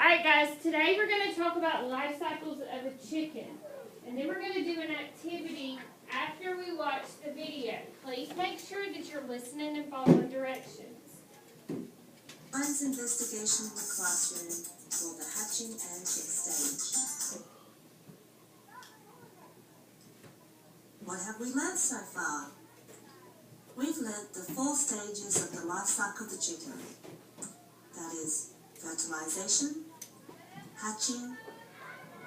Alright guys, today we're going to talk about life cycles of a chicken. And then we're going to do an activity after we watch the video. Please make sure that you're listening and following directions. Science investigation in the classroom for the hatching and chick stage. What have we learned so far? We've learnt the 4 stages of the life cycle of the chicken. That is fertilization, hatching,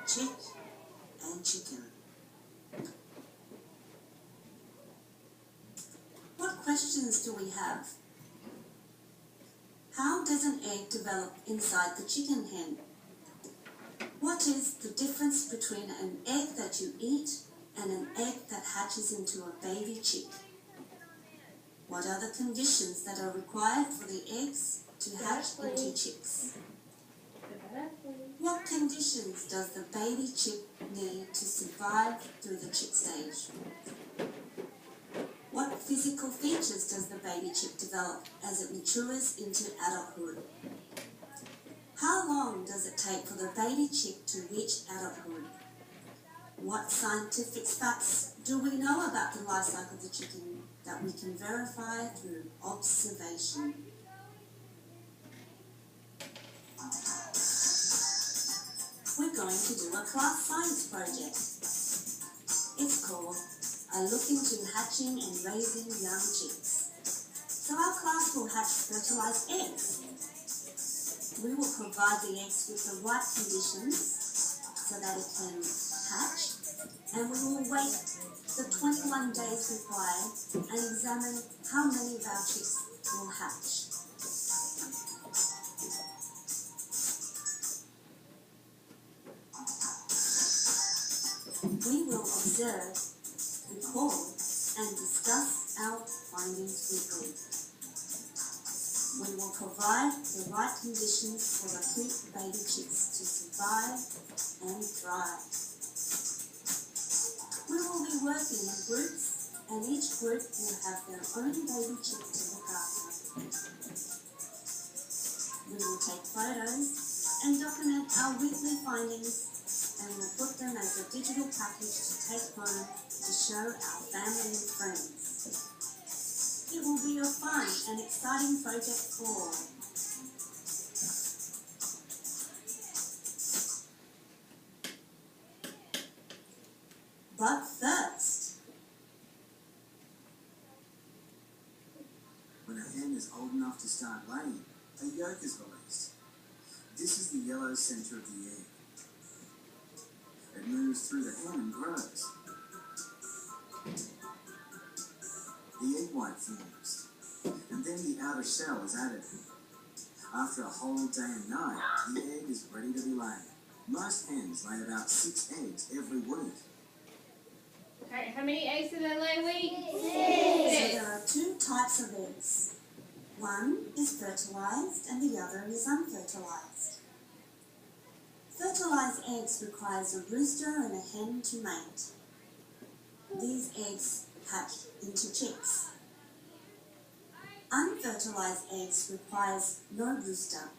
chick, and chicken. What questions do we have? How does an egg develop inside the chicken hen? What is the difference between an egg that you eat and an egg that hatches into a baby chick? What are the conditions that are required for the eggs to hatch into chicks? What conditions does the baby chick need to survive through the chick stage? What physical features does the baby chick develop as it matures into adulthood? How long does it take for the baby chick to reach adulthood? What scientific facts do we know about the life cycle of the chicken that we can verify through observation? We're going to do a class science project. It's called A Look into Hatching and Raising Young Chicks. So our class will hatch fertilized eggs. We will provide the eggs with the right conditions so that it can hatch, and we will wait the 21 days required and examine how many of our chicks will hatch. We will observe, record, and discuss our findings weekly. We will provide the right conditions for the pink baby chicks to survive and thrive. We will be working in groups, and each group will have their own baby chick to look after. We will take photos and document our weekly findings, and we'll put them as a digital package to take home to show our family and friends. It will be a fun and exciting project for all. But first, when a hen is old enough to start laying, a yolk is released. This is the yellow centre of the egg. It moves through the hen and grows. The egg white forms, and then the outer shell is added. After a whole day and night, the egg is ready to be laid. Most hens lay about 6 eggs every week. Alright, how many eggs do they lay a week? 6. So there are 2 types of eggs. One is fertilized and the other is unfertilized. Fertilized eggs requires a rooster and a hen to mate. These eggs hatch into chicks. Unfertilized eggs requires no rooster.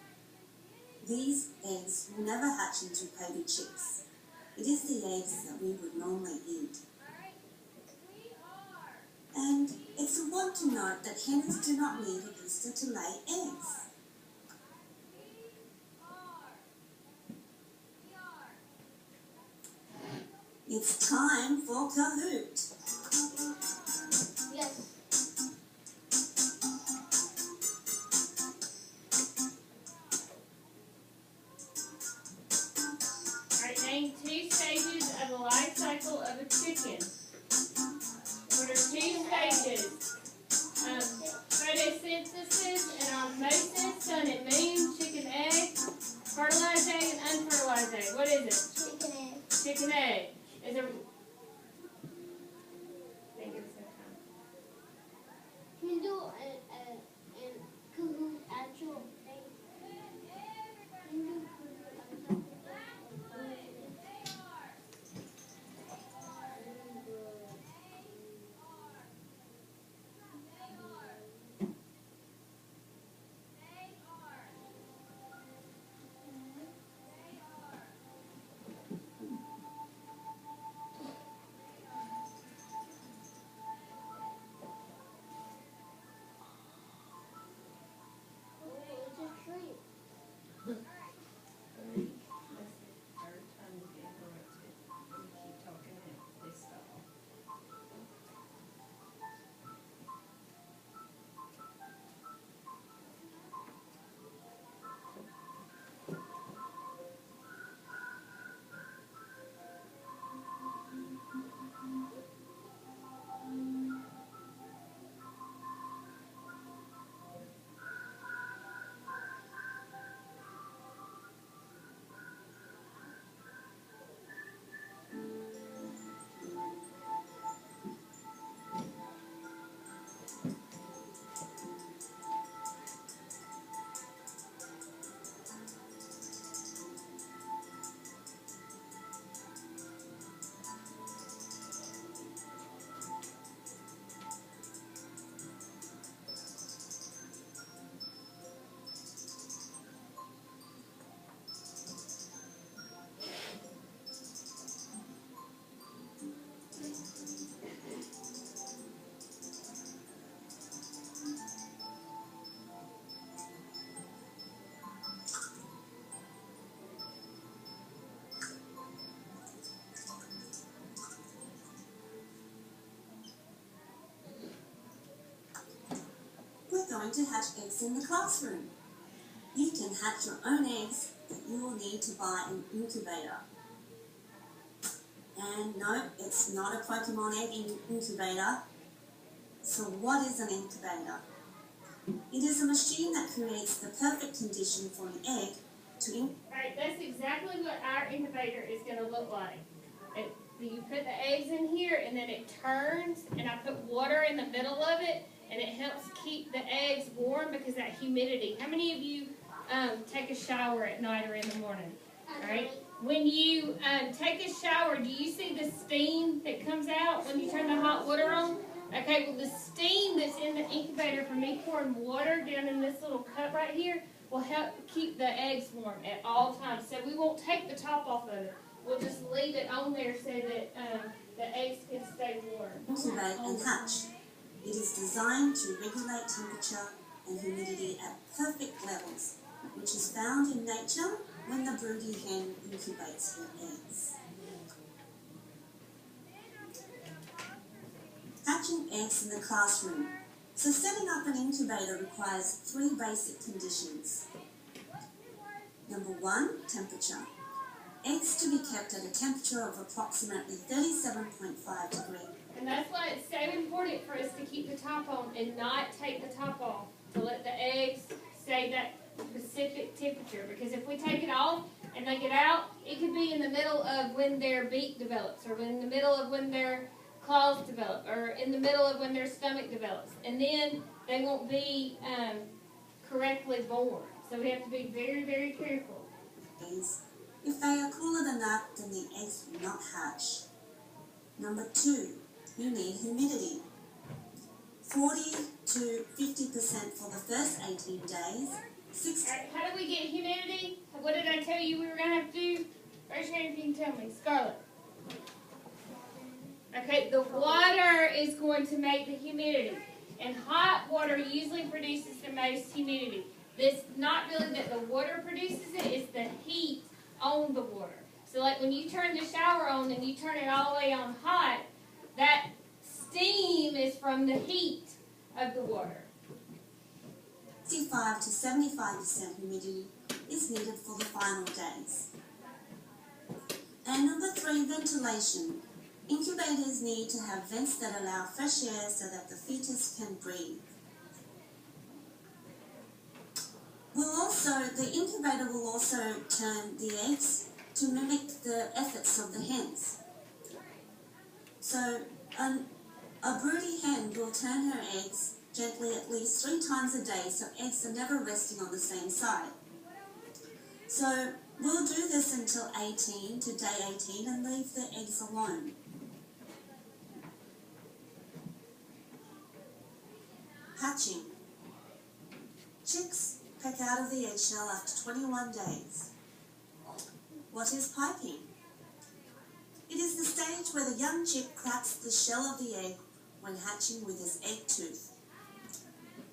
These eggs will never hatch into baby chicks. It is the eggs that we would normally eat. And it's important to note that hens do not need a rooster to lay eggs. It's time for Kahoot. Yes. Alright, name 2 stages of the life cycle of a chicken. What are 2 stages? Photosynthesis and osmosis, sun and moon, chicken egg, fertilized egg, and unfertilized egg. What is it? Chicken egg. Chicken egg. Is there... Think it's so fun. Can you do an Kahoot actual thing? Can you do Kahoot actual thing? going to hatch eggs in the classroom. You can hatch your own eggs, but you will need to buy an incubator. And no, it's not a Pokemon egg incubator. So what is an incubator? It is a machine that creates the perfect condition for an egg to Alright, that's exactly what our incubator is going to look like. You put the eggs in here and then it turns, and I put water in the middle of it, and it helps keep the eggs warm because that humidity. How many of you take a shower at night or in the morning? Alright? When you take a shower, do you see the steam that comes out when you turn the hot water on? Okay, well the steam that's in the incubator from me pouring water down in this little cup right here will help keep the eggs warm at all times. So we won't take the top off of it. We'll just leave it on there so that the eggs can stay warm. incubate and hatch. It is designed to regulate temperature and humidity at perfect levels, which is found in nature when the broody hen incubates her eggs. Hatching eggs in the classroom. So setting up an incubator requires 3 basic conditions. Number 1, temperature. Eggs to be kept at a temperature of approximately 37.5 degrees. And that's why it's so important for us to keep the top on and not take the top off, to let the eggs stay that specific temperature. Because if we take it off and they get out, it could be in the middle of when their beak develops, or in the middle of when their claws develop, or in the middle of when their stomach develops. And then they won't be correctly born. So we have to be very, very careful. If they are cooler than that, then the eggs will not hatch. Number 2, you need humidity. 40 to 50% for the first 18 days. Alright, how do we get humidity? What did I tell you we were going to have to do? Raise your hand if you can tell me. Scarlett. Okay, the water is going to make the humidity. And hot water usually produces the most humidity. It's not really that the water produces it, it's the heat on the water. So like when you turn the shower on and you turn it all the way on hot, that steam is from the heat of the water. 65 to 75% humidity is needed for the final days. And number 3, ventilation. Incubators need to have vents that allow fresh air so that the fetus can breathe. The incubator will also turn the eggs to mimic the efforts of the hens. So a broody hen will turn her eggs gently at least 3 times a day, so eggs are never resting on the same side. So we'll do this until day 18 and leave the eggs alone. Hatching. Chicks peck out of the eggshell after 21 days. What is piping? It is the stage where the young chick cracks the shell of the egg when hatching with his egg tooth.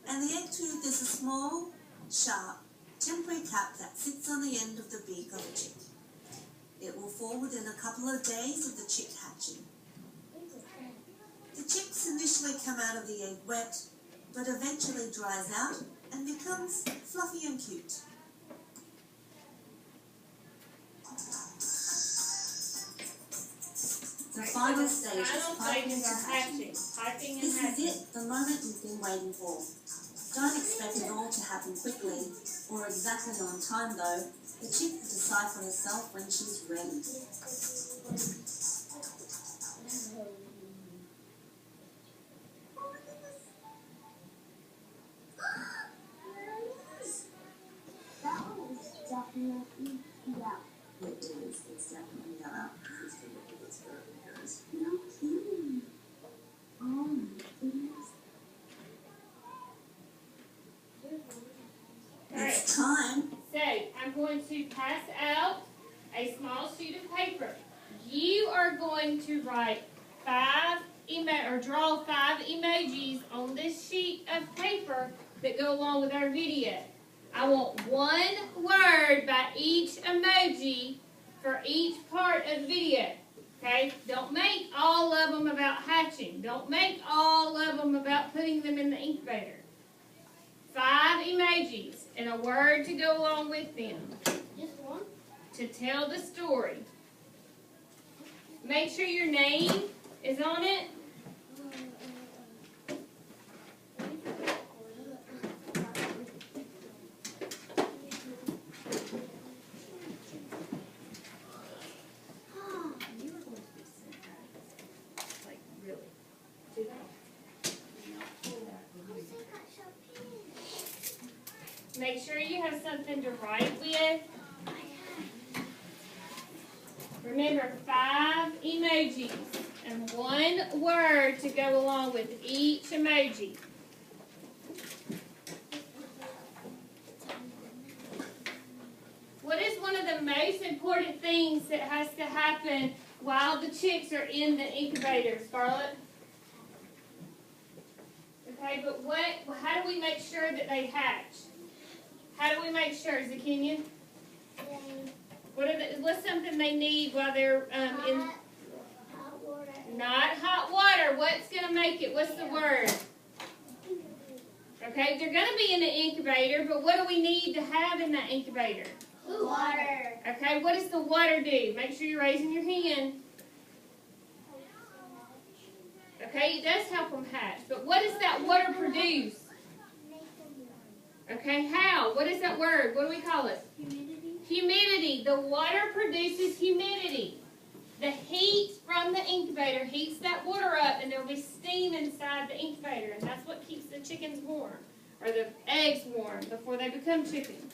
And the egg tooth is a small, sharp, temporary cap that sits on the end of the beak of a chick. It will fall within a couple of days of the chick hatching. The chicks initially come out of the egg wet, but eventually dries out and becomes fluffy and cute. The final stage is piping and hatching. This is it, the moment you've been waiting for. Don't expect it all to happen quickly or exactly on time though. The chick will decide for herself when she's ready. That one is definitely yellow. It is, it's definitely yellow. No kidding. Oh my goodness. It's time. So I'm going to pass out a small sheet of paper. You are going to write draw 5 emojis on this sheet of paper that go along with our video. I want 1 word by each emoji for each part of the video. Okay? Don't make all of them about hatching. Don't make all of them about putting them in the incubator. 5 emojis and a word to go along with them Just one? to tell the story. Make sure your name is on it. You were going to be sent out. Like, really. Do that. Make sure you have something to write with. Remember, 5 emojis and 1 word to go along with each emoji. What is one of the most important things that has to happen while the chicks are in the incubator, Scarlett? Okay, but how do we make sure that they hatch? How do we make sure, Zakinian? What's something they need while they're in? Hot water. Not hot water. What's going to make it? What's the word? Okay, they're going to be in the incubator, but what do we need to have in that incubator? Water. Okay, what does the water do? Make sure you're raising your hand. Okay, it does help them hatch, but what does that water produce? Okay, how? What is that word? What do we call it? Humidity. Humidity. The water produces humidity. The heat from the incubator heats that water up, and there will be steam inside the incubator, and that's what keeps the chickens warm, or the eggs warm before they become chickens.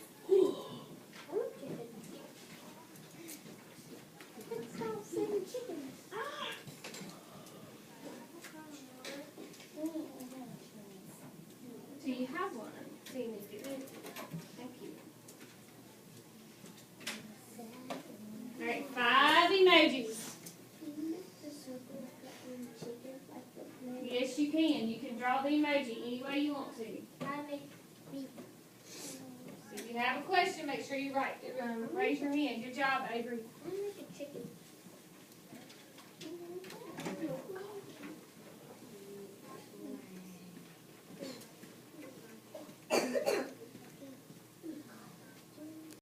Do you have one? Seeing if you do. Thank you. All right, 5 emojis. Yes, you can. You can draw the emoji any way you want to. If you have a question, make sure you raise your hand. Good job, Avery.